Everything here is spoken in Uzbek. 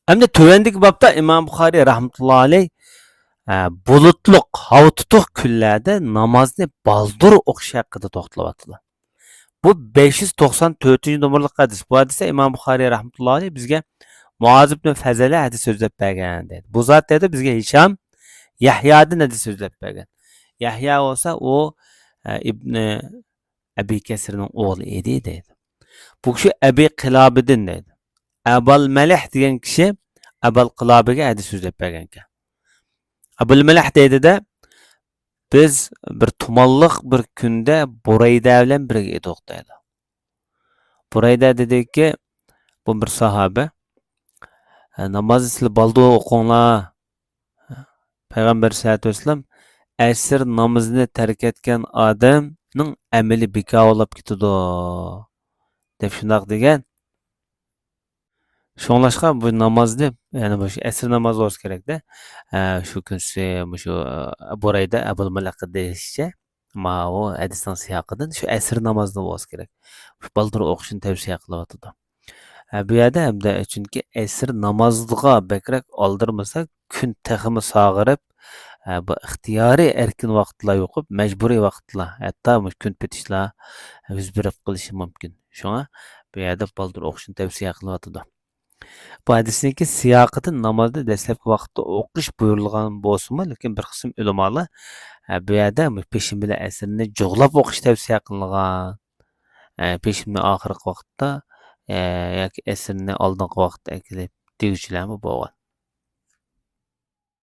Endi tövendeki babda İmam Buxoriy rahmetullahi alayh bulutluq, havo tutuq kunlarda namozni baldur o'qish haqida to'xtalyapti. Bu 594-numurlik hadis. Bu hadisda İmam Buxoriy rahmetullahi alayh bizga Muaz ibn Fazala hadis so'zlab bergan dedi. Bu zot dedi bizga Hisham Yahyodan hadis so'zlab bergan. Yahyo bo'lsa u ibn Abi Kasirning o'g'li edi dedi. Bu kishi Abi Qilobiddin dedi. Abul Malih degan kishi Abul Qilobiga hadis so'zlab bergan ekan. Abul Malih dedi-de biz bir tumanlıq bir kunda Burayda bilan birga edik dedi. Burayda dediki bu bir sahabe namozni sizlar baldu o'qinglar. Payg'ambar sollallohu alayhi vasallam asr namozini tark etgan odamning amali bekor bo'lib ketadi deb shundoq degan. Şoňlaşqa bu namazni, yani bu asr namozi bo'lsa kerakda. Shu kunsi shu Burayda Abul Malaq deyishcha, ma o hadisning siyoqidan shu asr namozni bo'lsa kerak. Shu baldir o'qishni tavsiya qilyapti. Bu yerda hamda chunki asr namoziga bakrak oldirmasak kun taximi sog'irib, bu ixtiyoriy erkin vaqtlar yo'qib, majburiy vaqtlar, hatto kun petishlar yuz berib qilishi mumkin. Shunga bu yerda baldir o'qishni tavsiya qilyapti. Bu hadisdagi siyoqida namozni dastlabki vaqtda o'qish buyurilgan bo'lsa-mu, lekin bir qism ulamolar bu yerda peshin bilan asrni jug'lab o'qish tavsiya qilingan. Peshinni oxirgi vaqtda yoki asrni oldingi vaqtda kelib teguvchilarmi bo'lgan.